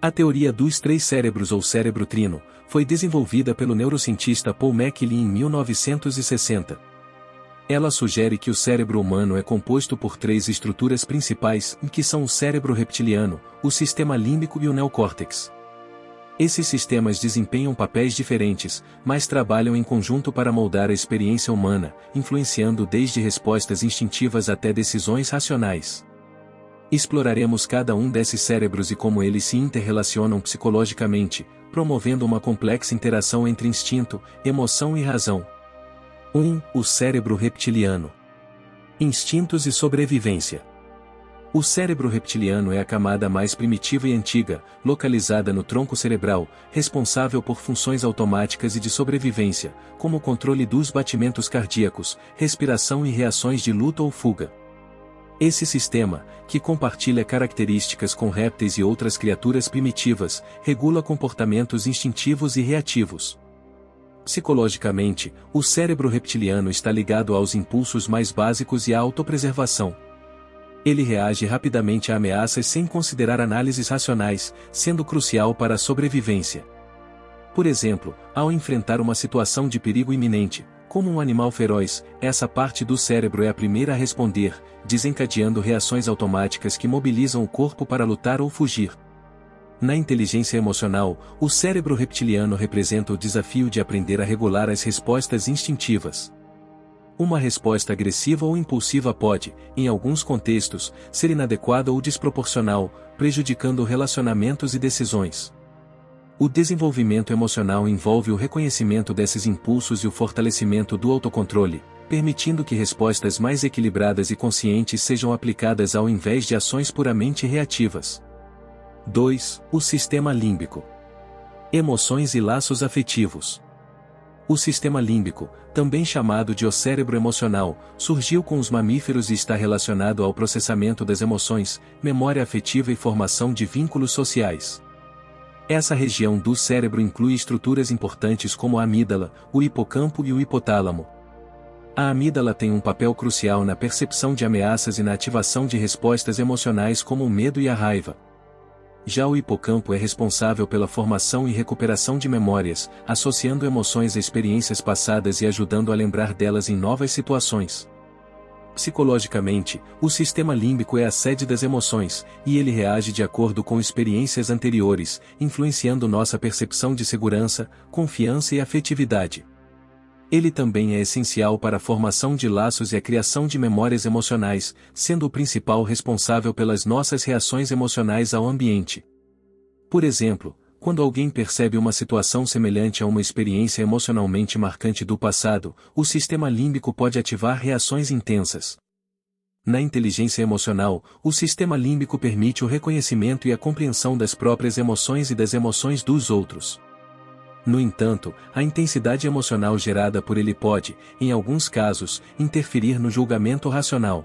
A teoria dos três cérebros ou cérebro trino foi desenvolvida pelo neurocientista Paul MacLean em 1960. Ela sugere que o cérebro humano é composto por três estruturas principais, que são o cérebro reptiliano, o sistema límbico e o neocórtex. Esses sistemas desempenham papéis diferentes, mas trabalham em conjunto para moldar a experiência humana, influenciando desde respostas instintivas até decisões racionais. Exploraremos cada um desses cérebros e como eles se interrelacionam psicologicamente, promovendo uma complexa interação entre instinto, emoção e razão. 1. O cérebro reptiliano. Instintos e sobrevivência. O cérebro reptiliano é a camada mais primitiva e antiga, localizada no tronco cerebral, responsável por funções automáticas e de sobrevivência, como o controle dos batimentos cardíacos, respiração e reações de luta ou fuga. Esse sistema, que compartilha características com répteis e outras criaturas primitivas, regula comportamentos instintivos e reativos. Psicologicamente, o cérebro reptiliano está ligado aos impulsos mais básicos e à autopreservação. Ele reage rapidamente a ameaças sem considerar análises racionais, sendo crucial para a sobrevivência. Por exemplo, ao enfrentar uma situação de perigo iminente, como um animal feroz, essa parte do cérebro é a primeira a responder, desencadeando reações automáticas que mobilizam o corpo para lutar ou fugir. Na inteligência emocional, o cérebro reptiliano representa o desafio de aprender a regular as respostas instintivas. Uma resposta agressiva ou impulsiva pode, em alguns contextos, ser inadequada ou desproporcional, prejudicando relacionamentos e decisões. O desenvolvimento emocional envolve o reconhecimento desses impulsos e o fortalecimento do autocontrole, permitindo que respostas mais equilibradas e conscientes sejam aplicadas ao invés de ações puramente reativas. 2. O sistema límbico. Emoções e laços afetivos. O sistema límbico, também chamado de o cérebro emocional, surgiu com os mamíferos e está relacionado ao processamento das emoções, memória afetiva e formação de vínculos sociais. Essa região do cérebro inclui estruturas importantes como a amígdala, o hipocampo e o hipotálamo. A amígdala tem um papel crucial na percepção de ameaças e na ativação de respostas emocionais como o medo e a raiva. Já o hipocampo é responsável pela formação e recuperação de memórias, associando emoções a experiências passadas e ajudando a lembrar delas em novas situações. Psicologicamente, o sistema límbico é a sede das emoções, e ele reage de acordo com experiências anteriores, influenciando nossa percepção de segurança, confiança e afetividade. Ele também é essencial para a formação de laços e a criação de memórias emocionais, sendo o principal responsável pelas nossas reações emocionais ao ambiente. Por exemplo, quando alguém percebe uma situação semelhante a uma experiência emocionalmente marcante do passado, o sistema límbico pode ativar reações intensas. Na inteligência emocional, o sistema límbico permite o reconhecimento e a compreensão das próprias emoções e das emoções dos outros. No entanto, a intensidade emocional gerada por ele pode, em alguns casos, interferir no julgamento racional.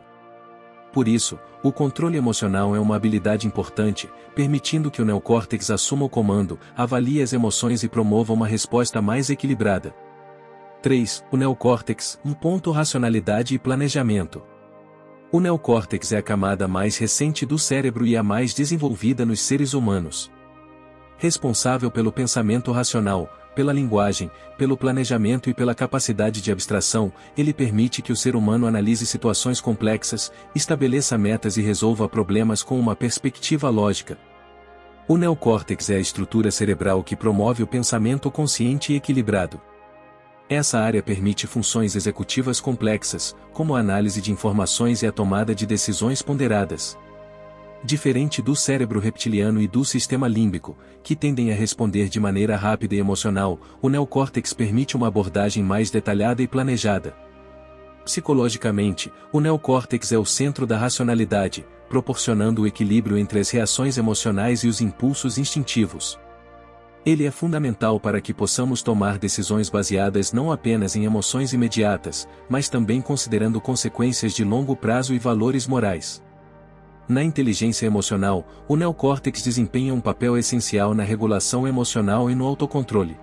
Por isso, o controle emocional é uma habilidade importante, permitindo que o neocórtex assuma o comando, avalie as emoções e promova uma resposta mais equilibrada. 3. O neocórtex, racionalidade e planejamento. O neocórtex é a camada mais recente do cérebro e a mais desenvolvida nos seres humanos. Responsável pelo pensamento racional, pela linguagem, pelo planejamento e pela capacidade de abstração, ele permite que o ser humano analise situações complexas, estabeleça metas e resolva problemas com uma perspectiva lógica. O neocórtex é a estrutura cerebral que promove o pensamento consciente e equilibrado. Essa área permite funções executivas complexas, como a análise de informações e a tomada de decisões ponderadas. Diferente do cérebro reptiliano e do sistema límbico, que tendem a responder de maneira rápida e emocional, o neocórtex permite uma abordagem mais detalhada e planejada. Psicologicamente, o neocórtex é o centro da racionalidade, proporcionando o equilíbrio entre as reações emocionais e os impulsos instintivos. Ele é fundamental para que possamos tomar decisões baseadas não apenas em emoções imediatas, mas também considerando consequências de longo prazo e valores morais. Na inteligência emocional, o neocórtex desempenha um papel essencial na regulação emocional e no autocontrole.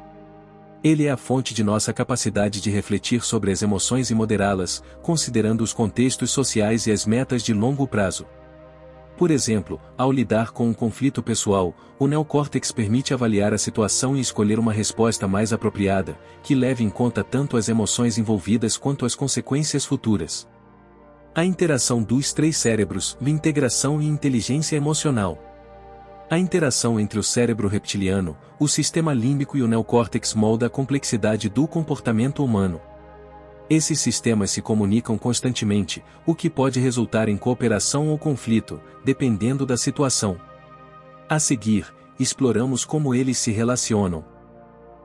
Ele é a fonte de nossa capacidade de refletir sobre as emoções e moderá-las, considerando os contextos sociais e as metas de longo prazo. Por exemplo, ao lidar com um conflito pessoal, o neocórtex permite avaliar a situação e escolher uma resposta mais apropriada, que leve em conta tanto as emoções envolvidas quanto as consequências futuras. A interação dos três cérebros, integração e inteligência emocional. A interação entre o cérebro reptiliano, o sistema límbico e o neocórtex molda a complexidade do comportamento humano. Esses sistemas se comunicam constantemente, o que pode resultar em cooperação ou conflito, dependendo da situação. A seguir, exploramos como eles se relacionam.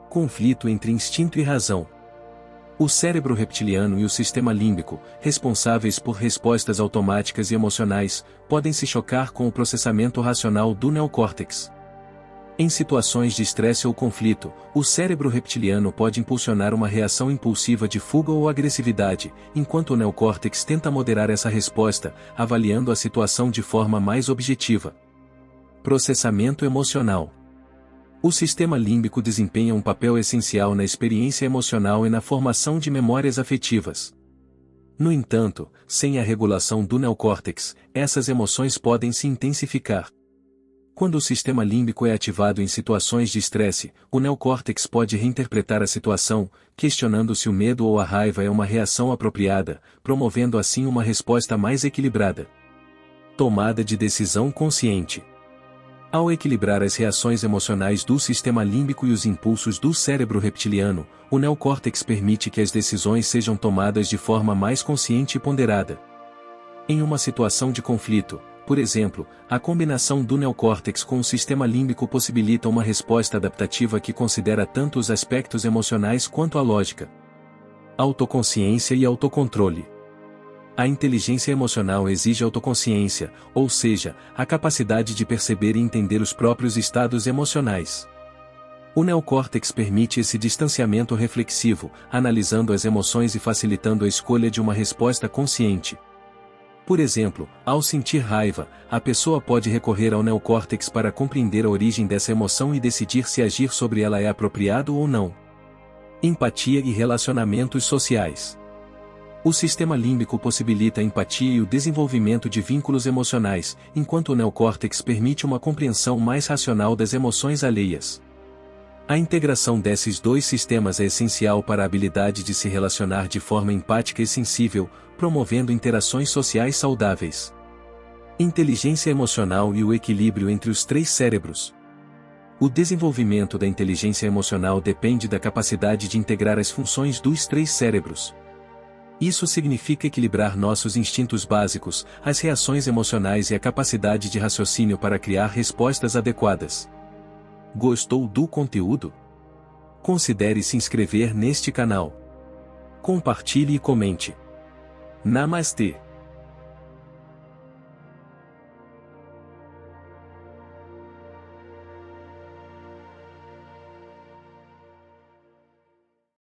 Conflito entre instinto e razão. O cérebro reptiliano e o sistema límbico, responsáveis por respostas automáticas e emocionais, podem se chocar com o processamento racional do neocórtex. Em situações de estresse ou conflito, o cérebro reptiliano pode impulsionar uma reação impulsiva de fuga ou agressividade, enquanto o neocórtex tenta moderar essa resposta, avaliando a situação de forma mais objetiva. Processamento emocional. O sistema límbico desempenha um papel essencial na experiência emocional e na formação de memórias afetivas. No entanto, sem a regulação do neocórtex, essas emoções podem se intensificar. Quando o sistema límbico é ativado em situações de estresse, o neocórtex pode reinterpretar a situação, questionando se o medo ou a raiva é uma reação apropriada, promovendo assim uma resposta mais equilibrada. Tomada de decisão consciente. Ao equilibrar as reações emocionais do sistema límbico e os impulsos do cérebro reptiliano, o neocórtex permite que as decisões sejam tomadas de forma mais consciente e ponderada. Em uma situação de conflito, por exemplo, a combinação do neocórtex com o sistema límbico possibilita uma resposta adaptativa que considera tanto os aspectos emocionais quanto a lógica. Autoconsciência e autocontrole. A inteligência emocional exige autoconsciência, ou seja, a capacidade de perceber e entender os próprios estados emocionais. O neocórtex permite esse distanciamento reflexivo, analisando as emoções e facilitando a escolha de uma resposta consciente. Por exemplo, ao sentir raiva, a pessoa pode recorrer ao neocórtex para compreender a origem dessa emoção e decidir se agir sobre ela é apropriado ou não. Empatia e relacionamentos sociais. O sistema límbico possibilita a empatia e o desenvolvimento de vínculos emocionais, enquanto o neocórtex permite uma compreensão mais racional das emoções alheias. A integração desses dois sistemas é essencial para a habilidade de se relacionar de forma empática e sensível, promovendo interações sociais saudáveis. Inteligência emocional e o equilíbrio entre os três cérebros. O desenvolvimento da inteligência emocional depende da capacidade de integrar as funções dos três cérebros. Isso significa equilibrar nossos instintos básicos, as reações emocionais e a capacidade de raciocínio para criar respostas adequadas. Gostou do conteúdo? Considere se inscrever neste canal. Compartilhe e comente. Namastê!